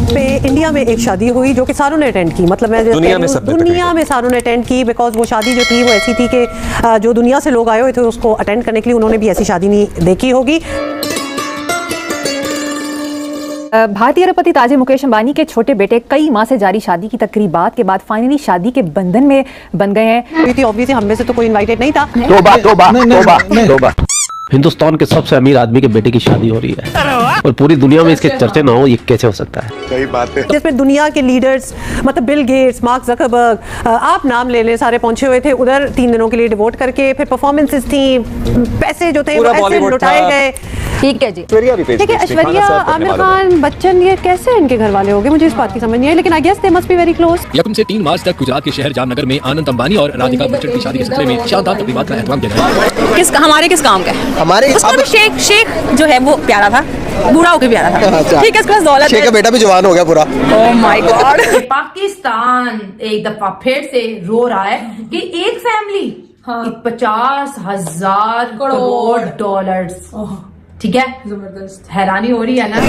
पे इंडिया में एक शादी हुई जो कि सारों ने अटेंड की, मतलब मैं दुनिया में सारों ने अटेंड की, बिकॉज वो शादी जो थी वो ऐसी थी कि जो दुनिया से लोग आए हुए थे उसको अटेंड करने के लिए उन्होंने भी ऐसी शादी नहीं देखी होगी। भारतीय अरबपति ताजिर मुकेश अंबानी के छोटे बेटे कई माह से जारी शादी की तकरीबात के बाद फाइनली शादी के बंधन में बन गए हैं। ऑब्वियसली हम में से तो कोई इनवाइटेड नहीं था। तोबा हिंदुस्तान के सबसे अमीर आदमी के बेटे की शादी हो रही है और पूरी दुनिया में इसके चर्चे ना हो, ये कैसे हो सकता है? सही बात है। जिसमें दुनिया के लीडर्स मतलब बिल गेट्स, मार्क जकरबर्ग, आप नाम ले लें, सारे पहुंचे हुए थे उधर 3 दिनों के लिए डिवोट करके। फिर परफॉर्मेंसेस थी, पैसे जो थे ऐसे लुटाए गए। ठीक है जी, ठीक है। ऐश्वर्या, आमिर खान, बच्चन, ये कैसे इनके घर वाले हो गए, मुझे इस बात की समझ नहीं आई, लेकिन I guess they must be very close. यकम से 3 मार्च तक गुजरात के शहर जामनगर में आनंद अंबानी और राधिका बच्चन की शादी के सिलसिले में शानदार तकरीबात का एहतमाम किया गया। हमारे किस काम का है? हमारे शेख जो है वो प्यारा था, बूढ़ा होकर प्यारा था। ठीक है, इसके पास दौलत है। शेख का बेटा भी जवान हो गया पूरा। Oh my God. पाकिस्तान एक दफा फिर से रो रहा है कि एक फैमिली 50,000 करोड़ डॉलर्स। ठीक है, जबरदस्त। हैरानी हो रही है ना?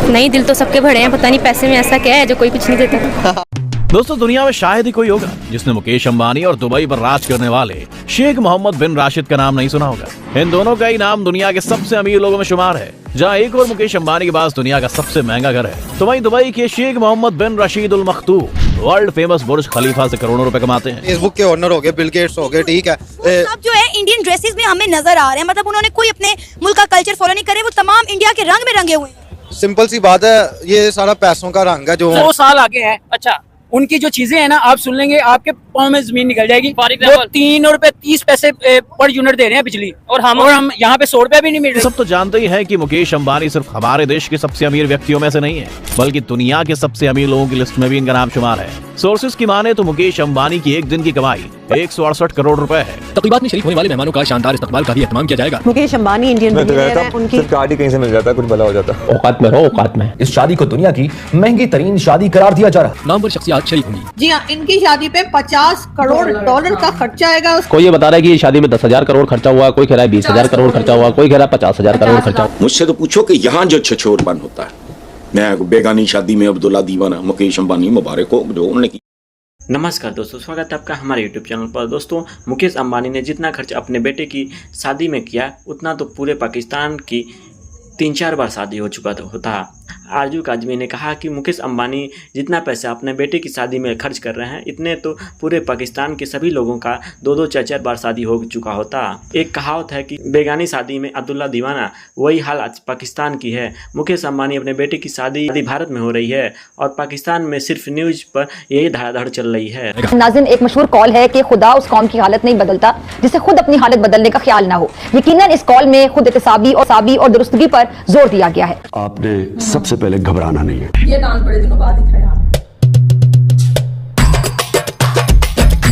नहीं, दिल तो सबके बड़े हैं, पता नहीं पैसे में ऐसा क्या है जो कोई कुछ नहीं देता। दोस्तों, दुनिया में शायद ही कोई होगा जिसने मुकेश अंबानी और दुबई पर राज करने वाले शेख मोहम्मद बिन राशिद का नाम नहीं सुना होगा। इन दोनों का ही नाम दुनिया के सबसे अमीर लोगों में शुमार है। जहां एक और मुकेश अंबानी के पास दुनिया का सबसे महंगा घर है, तो वहीं दुबई के शेख मोहम्मद बिन रशीद उल मखतूम वर्ल्ड फेमस बुर्ज खलीफा से करोड़ों रुपए कमाते हैं। फेसबुक के ओनर हो गए, बिल गेट्स हो गए। ठीक है, सब जो है इंडियन ड्रेसेस में हमें नजर आ रहे हैं, मतलब उन्होंने कोई अपने मुल्क का कल्चर फॉलो नहीं करे, वो तमाम इंडिया के रंग में रंगे हुए हैं। सिंपल सी बात है, ये सारा पैसों का रंग है जो 100 साल आगे है। अच्छा, उनकी जो चीजें हैं ना, आप सुन लेंगे आपके पाँव में जमीन निकल जाएगी। वो 3 रुपए 30 पैसे पर यूनिट दे रहे हैं बिजली, और हम यहाँ पे 100 रुपया भी नहीं मिल रहे। सब तो जानते ही हैं कि मुकेश अंबानी सिर्फ हमारे देश के सबसे अमीर व्यक्तियों में से नहीं है, बल्कि दुनिया के सबसे अमीर लोगों की लिस्ट में भी इनका नाम शुमार है। सोर्सेज की माने तो मुकेश अंबानी की एक दिन की कमाई 168 करोड़ रुपए है। तकरीबात में शरीक होने वाले मेहमानों का शानदार इस्तकबाल का भी एहतमाम किया जाएगा। मुकेश अंबानी इंडियन बिलियनेयर है, उनकी गाड़ी कहीं से मिल जाता है, कुछ भला हो जाता है। औकात में रहो, औकात में। इस शादी को दुनिया की महंगी तरीन शादी करार दिया जा रहा है। नामवर शख्सियत शरीक होंगी। जी हाँ, इनकी शादी पे 50 करोड़ डॉलर का खर्चा आएगा। कोई ये बता रहा है कि शादी में 10,000 करोड़ खर्चा हुआ, कोई कह रहा है 20,000 करोड़ खर्चा हुआ, कोई कह रहा है 50,000 करोड़ खर्चा हुआ। मुझसे तो पूछो कि यहाँ जो छछोरपन होता है, मैं बेगानी शादी में अब्दुल्ला दीवाना मुकेश अंबानी मुबारक हो जो उन्होंने की। नमस्कार दोस्तों, स्वागत है आपका हमारे YouTube चैनल पर। दोस्तों, मुकेश अंबानी ने जितना खर्च अपने बेटे की शादी में किया, उतना तो पूरे पाकिस्तान की 3-4 बार शादी हो चुका होता। आरजू काजमी ने कहा कि मुकेश अंबानी जितना पैसा अपने बेटे की शादी में खर्च कर रहे हैं, इतने तो पूरे पाकिस्तान के सभी लोगों का 2-2, 4-4 बार शादी हो चुका होता। एक कहावत है कि बेगानी शादी में अब्दुल्ला दीवाना, वही हाल आज पाकिस्तान की है। मुकेश अंबानी अपने बेटे की शादी भारत में हो रही है और पाकिस्तान में सिर्फ न्यूज पर यही धड़ाधड़ चल रही है। नाज़रीन, एक मशहूर कॉल है कि खुदा उस कौम की हालत नहीं बदलता जिसे खुद अपनी हालत बदलने का ख्याल ना हो। यकीनन इस कॉल में खुद एहतसाबी और दुरुस्तगी पर जोर दिया गया है। आपने सबसे पहले घबराना नहीं है। ये डांस बड़े दिनों बाद दिख रहा है।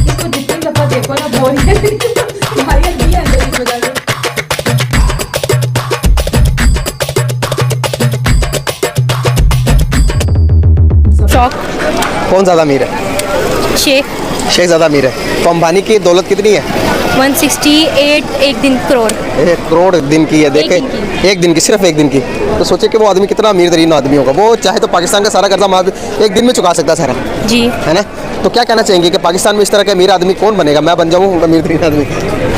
इसको जितनी दफा देखो ना बोल है तुम्हारी भी है इस वजह से। शौक कौन ज्यादा अमीर है? शेख ज्यादा अमीर है। तो अंबानी की दौलत कितनी है? 168 एक दिन करोड़। 1 करोड़ दिन की है। देखे, एक दिन की, सिर्फ एक दिन की। तो सोचे कि वो आदमी कितना अमीर तरीन आदमी होगा। वो चाहे तो पाकिस्तान का सारा कर्जा एक दिन में चुका सकता है सारा, जी है ना? तो क्या कहना चाहेंगे कि पाकिस्तान में इस तरह का अमीर आदमी कौन बनेगा? मैं बन जाऊँ अमीर तरीन आदमी?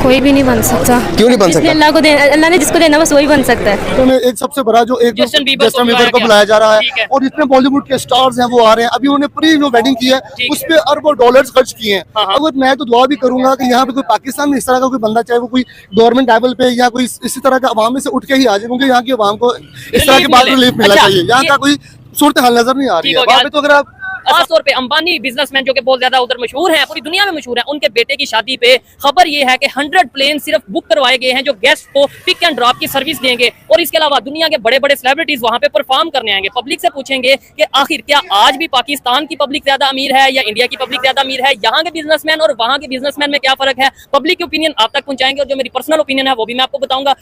कोई भी नहीं बन सकता। क्यों नहीं बन सकता? अल्लाह ने जिसको देना बस वही बन सकता है। एक सबसे बड़ा जो एक जस्टिन बीबर को बुलाया जा रहा है, और जितने बॉलीवुड के स्टार्स हैं वो आ रहे हैं। अभी उन्होंने प्री जो वेडिंग की है उस पे अरबों डॉलर्स खर्च किए हैं। अगर मैं तो दुआ भी करूंगा कि यहाँ पे कोई पाकिस्तान में इस तरह का कोई बंदा, चाहे वो कोई गवर्नमेंट लेवल पे या कोई इसी तरह का अवाम में से उठ के ही आ जाए, क्योंकि यहाँ की अवाम को इस तरह की बात रिलीफ मिलना चाहिए। यहाँ का कोई सूरत हाल नजर नहीं आ रही है वहाँ पे। तो अगर आप खासतौर पे अंबानी बिजनेसमैन जो कि बहुत ज्यादा उधर मशहूर हैं, पूरी दुनिया में मशहूर हैं, उनके बेटे की शादी पे खबर ये है कि 100 प्लेन सिर्फ बुक करवाए गए हैं जो गेस्ट को पिक एंड ड्रॉप की सर्विस देंगे, और इसके अलावा दुनिया के बड़े बड़े सेलिब्रिटीज वहां पे परफॉर्म करने आएंगे। पब्लिक से पूछेंगे कि आखिर क्या आज भी पाकिस्तान की पब्लिक ज्यादा अमीर है या इंडिया की पब्लिक ज्यादा अमीर है, यहाँ के बिजनेसमैन और वहाँ के बिजनेसमैन में क्या फर्क है। पब्लिक की ओपिनियन आप तक पहुंचाएंगे, और जो मेरी पर्सनल ओपिनियन है वो भी मैं आपको बताऊंगा।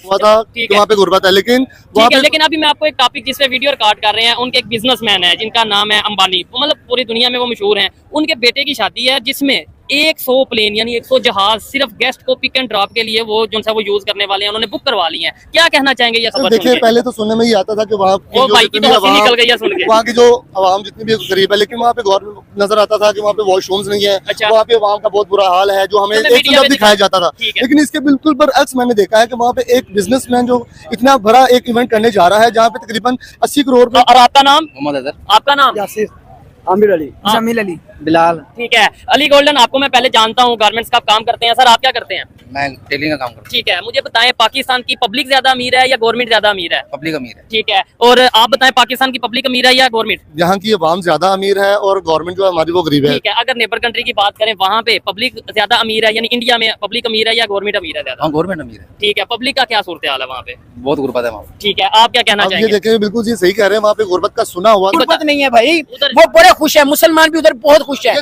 लेकिन अभी मैं आपको एक टॉपिक जिसपे वीडियो रिकॉर्ड कर रहे हैं, उनके एक बिजनेसमैन है जिनका नाम है अंबानी, मतलब पूरी दुनिया में वो मशहूर हैं। उनके बेटे की शादी है जिसमें 100 प्लेन यानी 100 जहाज सिर्फ गेस्ट को पिक एंड ड्रॉप के लिए वो जो सा वो यूज करने वाले हैं उन्होंने बुक करवा लिए हैं। क्या कहना चाहेंगे ये खबर? देखिए पहले तो सुनने में ही आता था कि वहाँ भाई की तो हंसी निकल गई है सुन के, वहाँ की जो आवाम जितनी भी गरीब है, लेकिन वहाँ पे गवर्नमेंट नजर आता था कि वहाँ पे वॉशरूम्स नहीं है। अच्छा। वहाँ पे आवाम का बहुत बुरा हाल है जो हमें एक तरफ दिखाया जाता था, लेकिन इसके बिल्कुल बरअक्स मैंने देखा है कि वहाँ पे एक बिजनेसमैन जो इतना बड़ा एक इवेंट करने जा रहा है जहाँ पे तकरीबन 80 करोड़। और आपका नाम? मोहम्मद अजहर। आपका नाम? यासिर, आमिर अली, जमील अली, बिलाल। ठीक है। अली गोल्डन, आपको मैं पहले जानता हूँ, गारमेंट्स का काम करते हैं। सर आप क्या करते हैं? मैं टेलिंग का काम करता हूँ। ठीक है, मुझे बताएं पाकिस्तान की पब्लिक ज्यादा अमीर है या गवर्नमेंट ज्यादा अमीर है? पब्लिक अमीर है। ठीक है, और आप बताएं पाकिस्तान की पब्लिक अमीर है या गवर्नमेंट? यहाँ की आवाम ज्यादा अमीर है और गवर्नमेंट जो है हमारी वो गरीब है। ठीक है, अगर नेबर कंट्री की बात करें वहाँ पे पब्लिक ज्यादा अमीर है, यानी इंडिया में पब्लिक अमीर है या गवर्नमेंट अमीर है ज्यादा? हाँ, गवर्नमेंट अमीर है। ठीक है, पब्लिक का क्या सूरत हाल है वहाँ पे? बहुत गुर्बत है वहाँ। ठीक है, आप क्या कहना ये चाहेंगे? देखें बिल्कुल जी सही कह रहे हैं, वहाँ पे गुर्बत का सुना हुआ। गुर्बत नहीं है भाई, वो बड़े खुश है, मुसलमान भी उधर बहुत खुश है।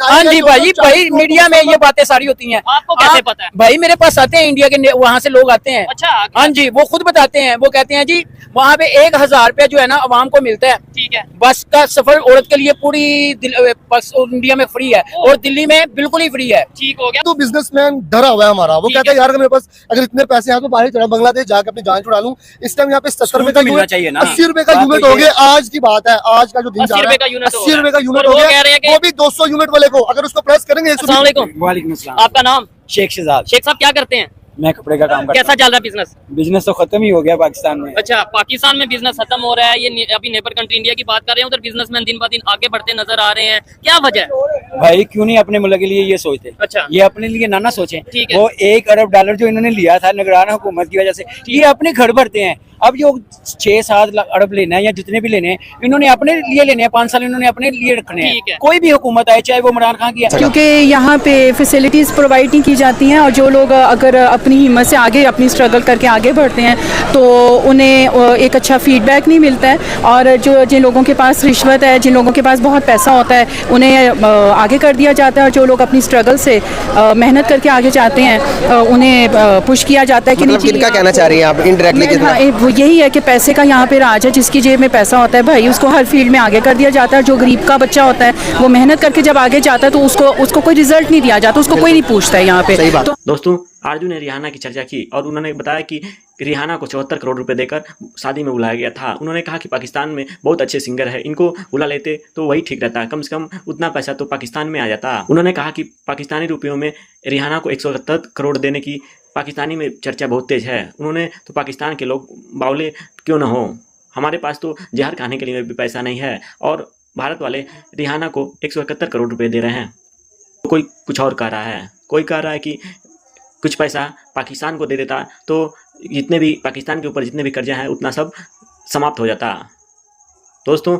हाँ जी भाई मीडिया में ये बातें सारी होती हैं। आपको कैसे पता है? भाई मेरे पास आते हैं इंडिया के, वहाँ से लोग आते हैं। अच्छा। हाँ जी, वो खुद बताते हैं, वो कहते हैं जी वहाँ पे 1000 रुपया जो है ना अवाम को मिलता है। ठीक है। बस का सफर औरत के लिए पूरी इंडिया में फ्री है और दिल्ली में बिल्कुल ही फ्री है। ठीक हो गया। तो बिजनेसमैन डरा हुआ है हमारा, वो कहता है यार मेरे पास अगर इतने पैसे हैं तो बाहर चढ़ा बांग्लादेश जाकर अपनी जान छुड़ा लूं। इस टाइम यहाँ पे 70 रुपए का यूनिट, 80 रुपए का यूनिट हो गया। आज की बात है, आज का जो दिन जा रहा है 80 रुपए का यूनिट हो गया, वो भी 200 यूनिट वाले को अगर उसको प्लस करेंगे। वालेकुम अस्सलाम। आपका नाम? शेख शहजाद। शेख साहब क्या करते हैं? मैं कपड़े का काम करता हूं। कैसा चल रहा है बिजनेस? बिजनेस तो खत्म ही हो गया पाकिस्तान में। अच्छा, पाकिस्तान में बिजनेस खत्म हो रहा है। ये अभी नेबर कंट्री इंडिया की बात कर रहे हैं, उधर बिजनेसमैन दिन ब दिन आगे बढ़ते नजर आ रहे हैं, क्या वजह है? भाई क्यों नहीं अपने मुल्क के लिए ये सोचते? अच्छा। ये अपने लिए ना सोचें। ठीक है। वो 1 अरब डॉलर जो इन्होंने लिया था निगरान हुकूमत की वजह से, ये अपने घर भरते हैं। अब जो 6-7 अरब लेना है या जितने भी लेने हैं, इन्होंने अपने लिए लेने हैं। 5 साल इन्होंने अपने लिए रखने हैं। कोई भी हुकूमत आए, चाहे वो इमरान खान की, क्योंकि यहाँ पे फैसिलिटीज प्रोवाइड नहीं की जाती हैं और जो लोग अगर अपनी हिम्मत से आगे अपनी स्ट्रगल करके आगे बढ़ते हैं तो उन्हें एक अच्छा फीडबैक नहीं मिलता है। और जो जिन लोगों के पास रिश्वत है, जिन लोगों के पास बहुत पैसा होता है, उन्हें आगे कर दिया जाता है। और जो लोग अपनी स्ट्रगल से मेहनत करके आगे जाते हैं उन्हें पुश किया जाता है कि मतलब किनका कहना चाह रही हैं आप इनडायरेक्टली? यही है कि पैसे का यहाँ पे राज है। जिसकी जेब में पैसा होता है भाई उसको हर फील्ड में आगे कर दिया जाता है। जो गरीब का बच्चा होता है वो मेहनत करके जब आगे जाता है तो उसको कोई रिजल्ट नहीं दिया जाता, उसको कोई नहीं पूछता है यहाँ पे। तो दोस्तों आरजू ने रिहाना की चर्चा की और उन्होंने बताया कि रिहाना को 74 करोड़ रुपए देकर शादी में बुलाया गया था। उन्होंने कहा कि पाकिस्तान में बहुत अच्छे सिंगर है, इनको बुला लेते तो वही ठीक रहता, कम से कम उतना पैसा तो पाकिस्तान में आ जाता। उन्होंने कहा कि पाकिस्तानी रुपयों में रिहाना को 171 करोड़ देने की पाकिस्तानी में चर्चा बहुत तेज है। उन्होंने तो पाकिस्तान के लोग बावले क्यों ना हो, हमारे पास तो जहर खाने के लिए भी पैसा नहीं है और भारत वाले रिहाना को 171 करोड़ रुपए दे रहे हैं। कोई कुछ और कह रहा है, कोई कह रहा है कि कुछ पैसा पाकिस्तान को दे देता तो जितने भी पाकिस्तान के ऊपर जितने भी कर्जा हैं उतना सब समाप्त हो जाता। दोस्तों